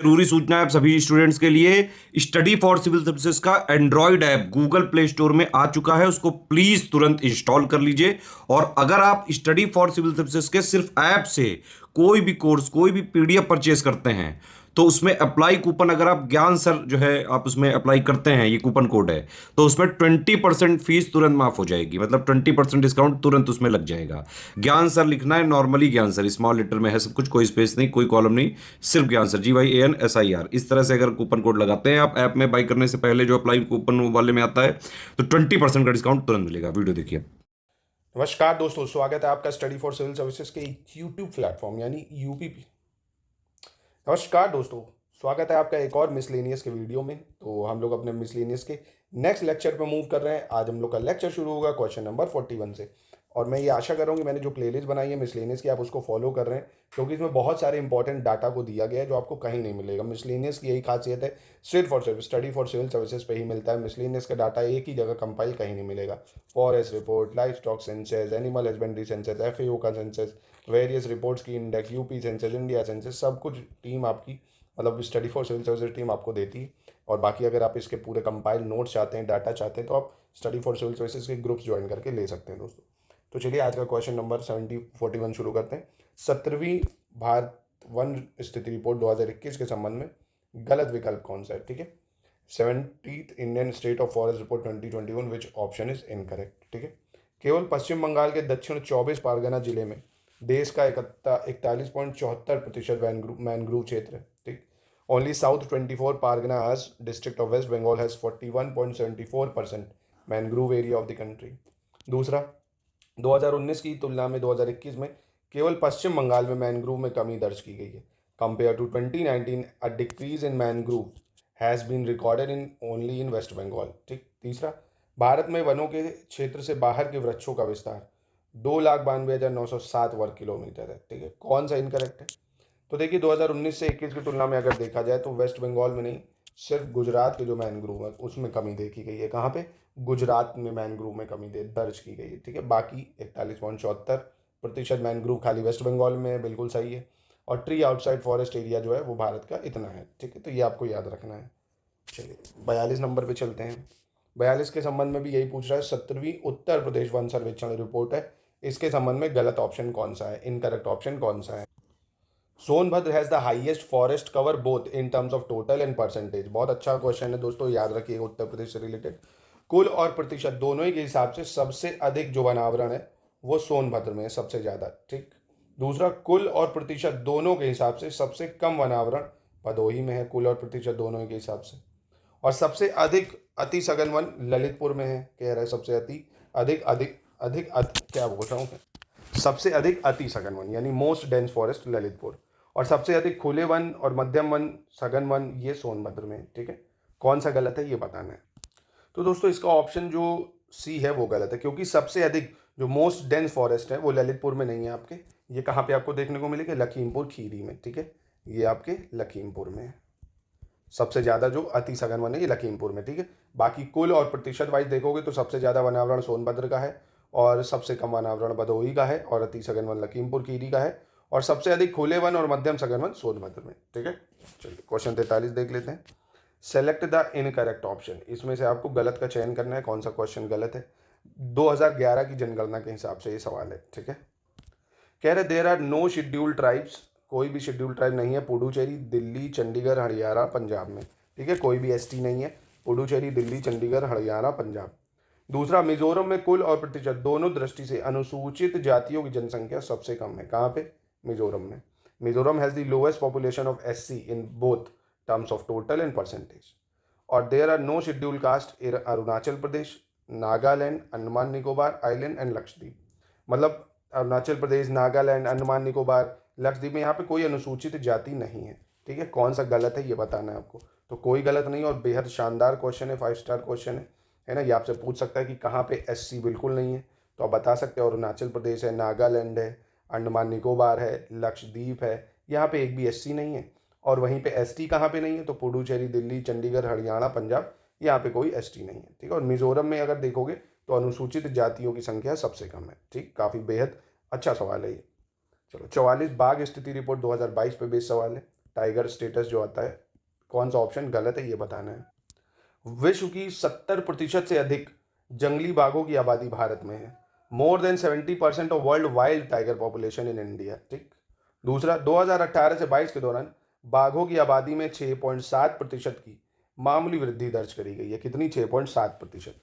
जरूरी सूचना है आप सभी स्टूडेंट्स के लिए। स्टडी फॉर सिविल सर्विसेज का Android app Google play store में आ चुका है, उसको प्लीज तुरंत इंस्टॉल कर लीजिए। और अगर आप स्टडी फॉर सिविल सर्विसेज के सिर्फ ऐप से कोई भी कोर्स, कोई भी पीडीएफ परचेज करते हैं तो उसमें अप्लाई कूपन, अगर आप ज्ञान सर जो है आप उसमें अप्लाई करते हैं, ये कूपन कोड है, तो उसमें 20% फीस तुरंत माफ हो जाएगी। मतलब 20% डिस्काउंट तुरंत उसमें लग जाएगा। ज्ञान सर लिखना है, नॉर्मली ज्ञान सर स्मॉल लेटर में है सब कुछ, कोई स्पेस नहीं, कोई कॉलम नहीं, सिर्फ ज्ञान सर, GYANSIR। इस तरह से अगर कूपन कोड लगाते हैं आप ऐप में बाई करने से पहले, जो अप्लाई कूपन वाले में आता है, तो 20% का डिस्काउंट तुरंत मिलेगा। वीडियो देखिए। नमस्कार दोस्तों, स्वागत है आपका स्टडी फॉर सिविल सर्विसेज के यूट्यूब प्लेटफॉर्म यानी यूपीपी। नमस्कार दोस्तों, स्वागत है आपका एक और मिसलेनियस के वीडियो में। तो हम लोग अपने मिसलेनियस के नेक्स्ट लेक्चर पे मूव कर रहे हैं। आज हम लोग का लेक्चर शुरू होगा क्वेश्चन नंबर 41 से। और मैं ये आशा कर रहा हूँ कि मैंने जो प्लेलिस्ट बनाई है मिसलेनियस की, आप उसको फॉलो कर रहे हैं, क्योंकि इसमें बहुत सारे इंपॉर्टेंट डाटा को दिया गया है जो आपको कहीं नहीं मिलेगा। मिसलेनियस की यही खासियत है, सिर्फ for service study for civil services पे ही मिलता है। मिसलेनियस का डाटा एक ही जगह कंपाइल कहीं नहीं मिलेगा। Forest report, life stock census, animal husbandry census, FAO का सेंसस, वेरियस रिपोर्ट्स की index, UP census, India census, सब कुछ टीम आपकी, मतलब study for civil services team आपको देती है। और बाकी अगर आप इसके पूरे कंपाइल नोट्स चाहते हैं, डाटा चाहते हैं, तो आप स्टडी फॉर सिविल सर्विसेज के ग्रुप्स ज्वाइन करके ले सकते हैं दोस्तों। तो चलिए आज का क्वेश्चन नंबर 41 शुरू करते हैं। 17वीं भारत वन स्थिति रिपोर्ट 2021 के संबंध में गलत विकल्प कौन सा है? ठीक है, 70th Indian state of forest report 2021, which option is incorrect. ठीक है, केवल पश्चिम बंगाल के दक्षिण 24 परगना जिले में देश का 41.74% मैनग्रूव क्षेत्र है। ठीक, only south 24 Parganas district of West Bengal has 41.74% mangrove area of the country. दूसरा, 2019 की तुलना में 2021 में केवल पश्चिम बंगाल में मैनग्रूव में कमी दर्ज की गई है। Compare to 2019, a decrease in mangrove has been recorded in only in West Bengal. ठीक, तीसरा, भारत में वनों के क्षेत्र से बाहर के वृक्षों का विस्तार 2,92,907 वर्ग किलोमीटर है। ठीक है, कौन सा इनकरेक्ट है? तो देखिए, 2019 से 21 की तुलना में अगर देखा जाए तो वेस्ट बंगाल में नहीं, सिर्फ गुजरात के जो मैनग्रूव है उसमें कमी देखी गई है। कहाँ पे? गुजरात में मैनग्रूव में कमी दर्ज की गई है। ठीक है, बाकी 41.74% मैनग्रूव खाली वेस्ट बंगाल में है, बिल्कुल सही है। और ट्री आउटसाइड फॉरेस्ट एरिया जो है वो भारत का इतना है। ठीक है, तो ये आपको याद रखना है। चलिए 42 नंबर पे चलते हैं। 42 के संबंध में भी यही पूछ रहा है। 17वीं उत्तर प्रदेश वन सर्वेक्षण रिपोर्ट है, इसके संबंध में गलत ऑप्शन कौन सा है, इनकरेक्ट ऑप्शन कौन सा है? Sonbhadra has the highest forest cover both in terms of total and percentage. बहुत अच्छा क्वेश्चन है दोस्तों, याद रखिएगा, उत्तर प्रदेश से रिलेटेड। कुल और प्रतिशत दोनों ही के हिसाब से सबसे अधिक जो वनावरण है वो सोनभद्र में है, सबसे ज़्यादा। ठीक, दूसरा, कुल और प्रतिशत दोनों के हिसाब से सबसे कम वनावरण भदोही में है, कुल और प्रतिशत दोनों के हिसाब से। और सबसे अधिक अति सघन वन ललितपुर में है, कह रहा है सबसे अधिक अधिक अधिक क्या बोल रहा हूँ मैं, सबसे अधिक अति सघन वन यानी मोस्ट डेंस फॉरेस्ट ललितपुर। और सबसे अधिक खुले वन और मध्यम वन, सघन वन, ये सोनभद्र में। ठीक है, कौन सा गलत है ये बताना है। तो दोस्तों इसका ऑप्शन जो सी है वो गलत है, क्योंकि सबसे अधिक जो मोस्ट डेंस फॉरेस्ट है वो ललितपुर में नहीं है आपके। ये कहाँ पे आपको देखने को मिलेगा? लखीमपुर खीरी में। ठीक है, ये आपके लखीमपुर में है। सबसे ज़्यादा जो अति सघन वन है ये लखीमपुर में। ठीक है, बाकी कुल और प्रतिशत वाइज देखोगे तो सबसे ज़्यादा वनावरण सोनभद्र का है, और सबसे कम वनावरण भदोही का है, और अति सघन वन लखीमपुर खीरी का है, और सबसे अधिक खुले वन और मध्यम सघन वन सोनभद्र में। ठीक है, चलिए क्वेश्चन 43 देख लेते हैं। सेलेक्ट द इनकरेक्ट ऑप्शन, इसमें से आपको गलत का चयन करना है, कौन सा क्वेश्चन गलत है। 2011 की जनगणना के हिसाब से ये सवाल है। ठीक है, कह रहे there are no scheduled tribes, कोई भी शेड्यूल्ड ट्राइब नहीं है पुडुचेरी, दिल्ली, चंडीगढ़, हरियाणा, पंजाब में। ठीक है, कोई भी ST नहीं है पुडुचेरी, दिल्ली, चंडीगढ़, हरियाणा, पंजाब। दूसरा, मिजोरम में कुल और प्रतिशत दोनों दृष्टि से अनुसूचित जातियों की जनसंख्या सबसे कम है। कहाँ पे? मिजोरम में। Mizoram has the lowest population of SC in both terms of total and percentage. और there are no schedule caste in Arunachal Pradesh, Nagaland, Andaman Nicobar island and Lakshadweep. मतलब अरुणाचल प्रदेश, नागालैंड, अंडमान निकोबार, लक्षद्वीप में यहाँ पे कोई अनुसूचित जाति नहीं है। ठीक है, कौन सा गलत है ये बताना है आपको। तो कोई गलत नहीं, और बेहद शानदार क्वेश्चन है, 5 स्टार क्वेश्चन है ना। ये आपसे पूछ सकता है कि कहाँ पे SC बिल्कुल नहीं है, तो आप बता सकते हो अरुणाचल प्रदेश है, नागालैंड है, अंडमान निकोबार है, लक्षद्वीप है, यहाँ पे एक भी SC नहीं है। और वहीं पे ST कहाँ पे नहीं है? तो पुडुचेरी, दिल्ली, चंडीगढ़, हरियाणा, पंजाब, यहाँ पे कोई ST नहीं है। ठीक है, और मिजोरम में अगर देखोगे तो अनुसूचित जातियों की संख्या सबसे कम है। ठीक, काफ़ी बेहद अच्छा सवाल है ये। चलो 44, बाघ स्थिति रिपोर्ट 2022 पे बेस सवाल है। टाइगर स्टेटस जो आता है, कौन सा ऑप्शन गलत है ये बताना है। विश्व की 70% से अधिक जंगली बाघों की आबादी भारत में है। More than 70% of world wild tiger population in India. ठीक। दूसरा, 2018 से 22 के दौरान बाघों की आबादी में 6.7% की मामूली वृद्धि दर्ज करी गई है। कितनी? 6.7%।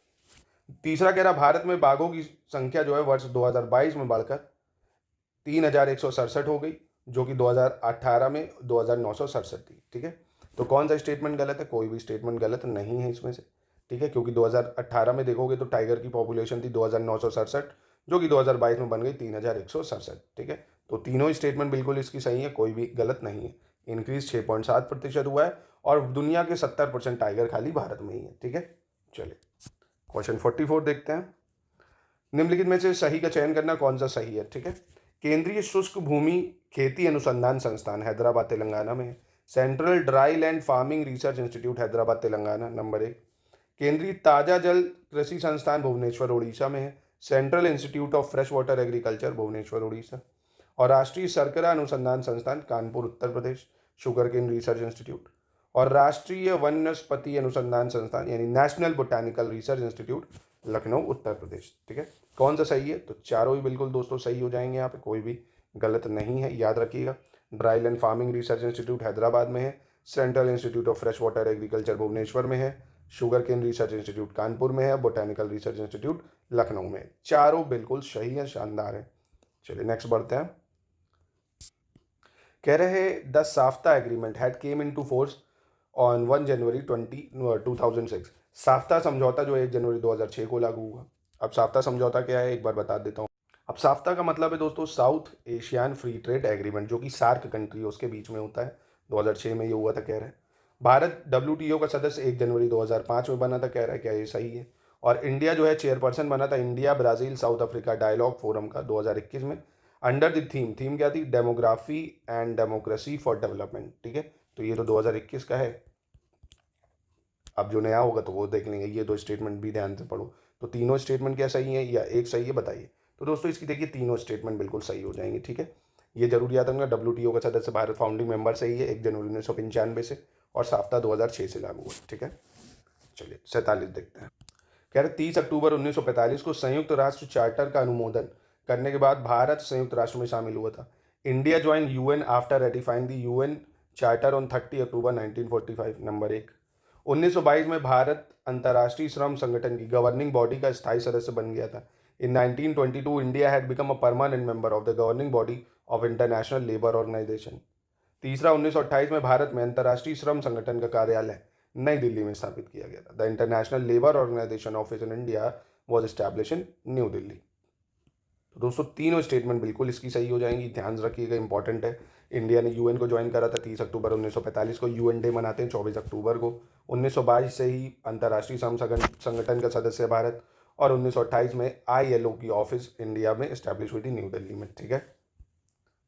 तीसरा कह रहा, भारत में बाघों की संख्या जो है वर्ष 2022 में बढ़कर 3,167 हो गई, जो कि 2018 में 2,967 थी। ठीक है, तो कौन सा स्टेटमेंट गलत है? कोई भी स्टेटमेंट गलत नहीं है इसमें से। ठीक है, क्योंकि 2018 में देखोगे तो टाइगर की पॉपुलेशन थी 2,967, जो कि 2022 में बन गई 3,167। ठीक है, तो तीनों स्टेटमेंट बिल्कुल इसकी सही है, कोई भी गलत नहीं है। इंक्रीज 6.7% हुआ है और दुनिया के 70% टाइगर खाली भारत में ही है। ठीक है, चलिए क्वेश्चन 44 देखते हैं। निम्नलिखित में से सही का चयन करना, कौन सा सही है। ठीक है, केंद्रीय शुष्क भूमि खेती अनुसंधान संस्थान हैदराबाद तेलंगाना में है। Central dry land farming research institute Hyderabad Telangana number 1। केंद्रीय ताजा जल कृषि संस्थान भुवनेश्वर उड़ीसा में है। Central institute of fresh water agriculture Bhubaneswar Orissa. और राष्ट्रीय शर्करा अनुसंधान संस्थान Kanpur Uttar Pradesh, sugar cane research institute. और राष्ट्रीय वनस्पति अनुसंधान संस्थान यानी national botanical research institute Lucknow Uttar Pradesh. ठीक है, कौन सा सही है? तो चारों ही बिल्कुल दोस्तों सही हो जाएंगे, यहाँ पे कोई भी गलत नहीं है, याद रखिएगा। Dry land farming research institute Hyderabad में है। Central institute of fresh water agriculture Bhubaneswar में है। Sugar cane research institute Kanpur में है। बोटानिकल रिसर्च इंस्टीट्यूट लखनऊ में है। चारों बिल्कुल सही है, शानदार है। चलिए नेक्स्ट बढ़ते हैं। कह रहे हैं the SAFTA agreement had came into force on 1 January 2006। SAFTA समझौता जो 1 जनवरी 2006 को लागू हुआ। अब साफ्ता समझौता क्या है एक बार बता देता हूँ। अब साफ्ता का मतलब है दोस्तों south Asian free trade agreement, जो कि सार्क कंट्री है उसके बीच में होता है। 2006 में ये हुआ था, कह रहे हैं। भारत WTO का सदस्य 1 जनवरी 2005 में बना था, कह रहा है क्या ये सही है। और इंडिया जो है चेयरपर्सन बना था India Brazil South Africa dialogue forum का 2021 में, अंडर द थीम क्या थी? Demography and democracy for development. ठीक है, तो ये तो 2021 का है। अब जो नया होगा तो वो देख लेंगे। ये दो स्टेटमेंट भी ध्यान से पढ़ो। तो तीनों स्टेटमेंट क्या सही है या एक सही है, बताइए। तो दोस्तों इसकी देखिए तीनों स्टेटमेंट बिल्कुल सही हो जाएंगे। ठीक है, ये जरूर याद रखना। WTO का सदस्य भारत फाउंडिंग मेंबर सही है 1 जनवरी 1995 से, और साफ्ता 2006 से लागू हुआ। ठीक है, चलिए 47 देखते हैं। कह रहे 30 अक्टूबर 1945 को संयुक्त राष्ट्र चार्टर का अनुमोदन करने के बाद भारत संयुक्त राष्ट्र में शामिल हुआ था। India join UN after ratifying the UN charter on 30 October 1945 number 1। 1922 में भारत अंतर्राष्ट्रीय श्रम संगठन की गवर्निंग बॉडी का स्थायी सदस्य बन गया था। In 1922 India had become a permanent member of the governing body of International Labour Organization. तीसरा, 1928 में भारत में अंतर्राष्ट्रीय श्रम संगठन का कार्यालय नई दिल्ली में स्थापित किया गया था। The International Labour Organization office in India was establish in New Delhi. तो दोस्तों तीनों स्टेटमेंट बिल्कुल इसकी सही हो जाएंगी, ध्यान रखिएगा, इंपॉर्टेंट है। इंडिया ने UN को ज्वाइन करा था 30 अक्टूबर 1945 को। UN डे मनाते हैं 24 अक्टूबर को। 1922 से ही अंतर्राष्ट्रीय श्रम संगठन का सदस्य है भारत, और 1928 में ILO की ऑफिस इंडिया में इस्टेब्लिश हुई थी न्यू दिल्ली में। ठीक है,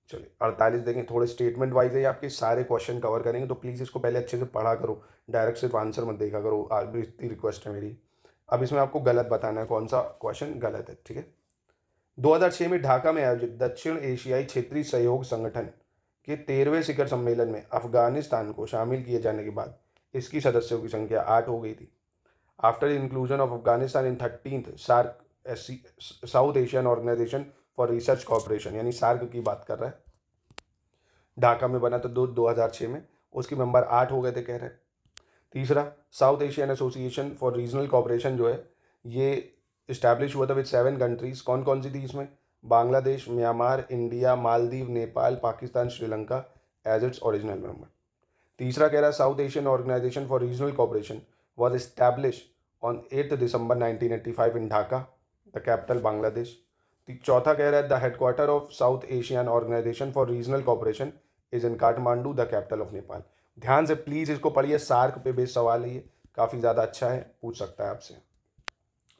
चलिए 48 देखें। थोड़े स्टेटमेंट वाइज है, आपके सारे क्वेश्चन कवर करेंगे, तो प्लीज़ इसको पहले अच्छे से पढ़ा करो, डायरेक्ट सिर्फ आंसर मत देखा करो, इतनी रिक्वेस्ट है मेरी। अब इसमें आपको गलत बताना है, कौन सा क्वेश्चन गलत है। ठीक है, 2006 में ढाका में आयोजित दक्षिण एशियाई क्षेत्रीय सहयोग संगठन के 13वें शिखर सम्मेलन में अफगानिस्तान को शामिल किए जाने के बाद इसकी सदस्यों की संख्या 8 हो गई थी। After inclusion of Afghanistan in 13th SAARC South Asian Organization for Research Cooperation, यानी सार्क की बात कर रहा है। ढाका में बना तो 2006 में, उसके मेंबर 8 हो गए थे, कह रहे हैं। तीसरा, South Asian Association for Regional Cooperation जो है ये इस्टेब्लिश हुआ था विद 7 कंट्रीज। कौन कौन सी थी इसमें? Bangladesh, Myanmar, India, Maldives, Nepal, Pakistan, Sri Lanka as its original member. तीसरा कह रहा है South Asian Organization for Regional Cooperation was establish on 8 December 1985 in Dhaka, the capital Bangladesh. चौथा कह रहा है the headquarter of South Asian Organization for Regional Cooperation is in Kathmandu, the capital of Nepal. ध्यान से प्लीज़ इसको पढ़िए, सार्क पे बेस्ड सवाल है, ये काफ़ी ज़्यादा अच्छा है, पूछ सकता है आपसे।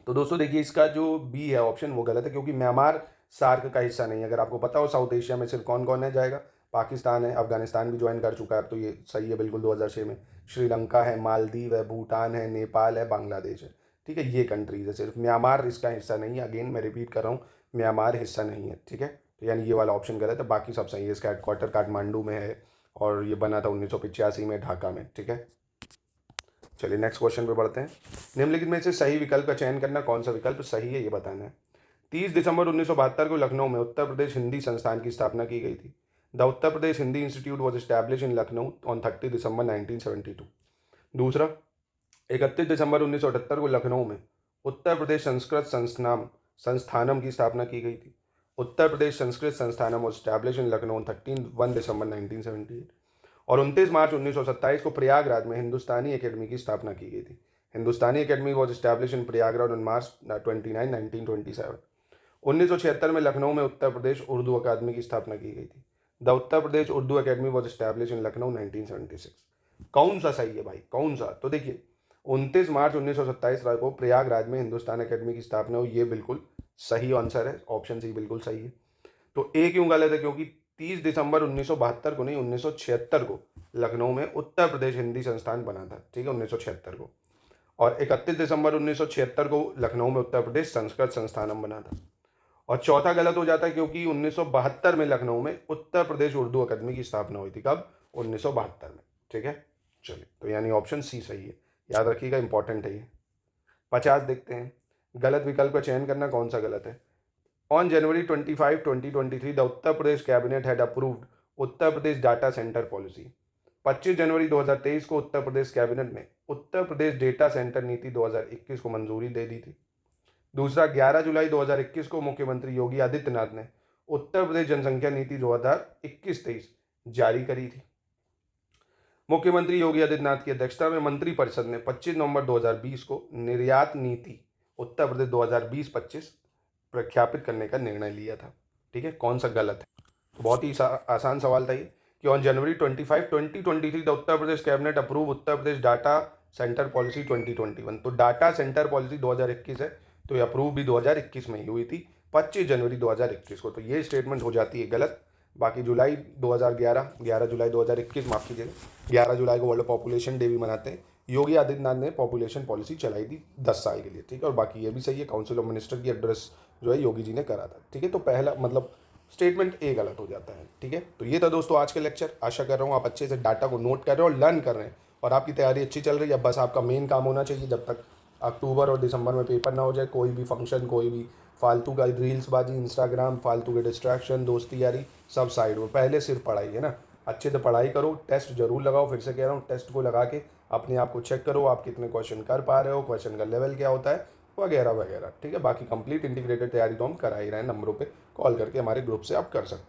तो दोस्तों देखिए इसका जो बी है ऑप्शन वो गलत है, क्योंकि म्यांमार सार्क का हिस्सा नहीं है। अगर आपको पता हो साउथ एशिया में सिर्फ कौन कौन है जाएगा, पाकिस्तान है, अफगानिस्तान भी ज्वाइन कर चुका है अब, तो ये सही है बिल्कुल 2006 में। श्रीलंका है, मालदीव है, भूटान है, नेपाल है, बांग्लादेश है। ठीक है, ये कंट्रीज है सिर्फ, म्यांमार इसका हिस्सा नहीं है। अगेन मैं रिपीट कर रहा हूँ, म्यांमार हिस्सा नहीं है। ठीक है, तो यानी ये वाला ऑप्शन गलत है, बाकी सब सही है। इसका हेडक्वार्टर काठमांडू में है, और ये बना था 1985 में ढाका में। ठीक है, चलिए नेक्स्ट क्वेश्चन पे बढ़ते हैं। निम्नलिखित में से सही विकल्प का चयन करना, कौन सा विकल्प सही है ये बताना है। 30 दिसंबर 1972 को लखनऊ में उत्तर प्रदेश हिंदी संस्थान की स्थापना की गई थी। The Uttar Pradesh Hindi institute was establish in Lucknow on 30 दिसंबर 1972। दूसरा, 31 दिसंबर 1978 को लखनऊ में उत्तर प्रदेश संस्कृत संस्थानम की स्थापना की गई थी। Uttar Pradesh Sanskrit Sansthanam was establish in Lucknow on 1 December 1978। और 29 मार्च 1927 को प्रयागराज में हिंदुस्तानी एकेडमी की स्थापना की गई थी। Hindustani academy was establish in Prayagraj on March 29, 1927। 1976 में लखनऊ में उत्तर प्रदेश उर्दू अकादमी की स्थापना की गई थी। The Uttar Pradesh Urdu academy was establish in Lucknow 1976। कौन सा सही है भाई, कौन सा? तो देखिए 29 मार्च 1927 को प्रयागराज में हिंदुस्तान अकेडमी की स्थापना हुई, ये बिल्कुल सही आंसर है, ऑप्शन सी बिल्कुल सही है। तो ए क्यों गलत है? क्योंकि 30 दिसंबर 1972 को नहीं, 1976 को लखनऊ में उत्तर प्रदेश हिंदी संस्थान बना था। ठीक है, 1976 को। और 31 दिसंबर 1976 को लखनऊ में उत्तर प्रदेश संस्कृत संस्थानम बना था। और चौथा गलत हो जाता है क्योंकि 1972 में लखनऊ में उत्तर प्रदेश उर्दू अकादमी की स्थापना हुई थी। कब? 1972 में। ठीक है, चलिए, तो यानी ऑप्शन सी सही है, याद रखिएगा, इंपॉर्टेंट है ये। 50 देखते हैं, गलत विकल्प का चयन करना, कौन सा गलत है। On January 25, 2023 the Uttar Pradesh cabinet had approved Uttar Pradesh data centre policy. 25 जनवरी 2023 को उत्तर प्रदेश कैबिनेट ने उत्तर प्रदेश डेटा सेंटर नीति 2021 को मंजूरी दे दी थी। दूसरा, 11 जुलाई 2021 को मुख्यमंत्री योगी आदित्यनाथ ने उत्तर प्रदेश जनसंख्या नीति 2021-23 जारी करी थी। मुख्यमंत्री योगी आदित्यनाथ की अध्यक्षता में मंत्रिपरिषद ने 25 नवंबर 2020 को निर्यात नीति उत्तर प्रदेश 2020-25 प्रख्यापित करने का निर्णय लिया था। ठीक है, कौन सा गलत है? तो बहुत ही आसान सवाल था ये कि on January 25, 2023 the Uttar Pradesh cabinet approve Uttar Pradesh data centre policy 2021। तो डाटा सेंटर पॉलिसी 2021 है, तो ये अप्रूव भी 2021 में ही हुई थी, 25 जनवरी 2021 को। तो ये स्टेटमेंट हो जाती है गलत। बाकी जुलाई 2011, 11 जुलाई 2021, माफ़ कीजिएगा, 11 जुलाई को वर्ल्ड पॉपुलेशन डे भी मनाते हैं। योगी आदित्यनाथ ने पॉपुलेशन पॉलिसी चलाई थी 10 साल के लिए। ठीक है, और बाकी ये भी सही है, काउंसिल ऑफ मिनिस्टर की एड्रेस जो है योगी जी ने करा था। ठीक है, तो पहला मतलब स्टेटमेंट ए गलत हो जाता है। ठीक है, तो ये था दोस्तों आज के लेक्चर। आशा कर रहा हूँ आप अच्छे से डाटा को नोट कर रहे हो और लर्न कर रहे हैं और आपकी तैयारी अच्छी चल रही है। बस आपका मेन काम होना चाहिए, जब तक अक्टूबर और दिसंबर में पेपर ना हो जाए, कोई भी फंक्शन, कोई भी फालतू का रील्सबाजी, इंस्टाग्राम, फालतू के डिस्ट्रैक्शन, दोस्ती यारी, सब साइड हो, पहले सिर्फ पढ़ाई है ना। अच्छे से पढ़ाई करो, टेस्ट जरूर लगाओ। फिर से कह रहा हूँ, टेस्ट को लगा के अपने आप को चेक करो, आप कितने क्वेश्चन कर पा रहे हो, क्वेश्चन का लेवल क्या होता है, वगैरह वगैरह। ठीक है, बाकी कंप्लीट इंटीग्रेटेड तैयारी तो हम करा ही रहे हैं। नंबरों पे कॉल करके हमारे ग्रुप से आप कर सकते हैं।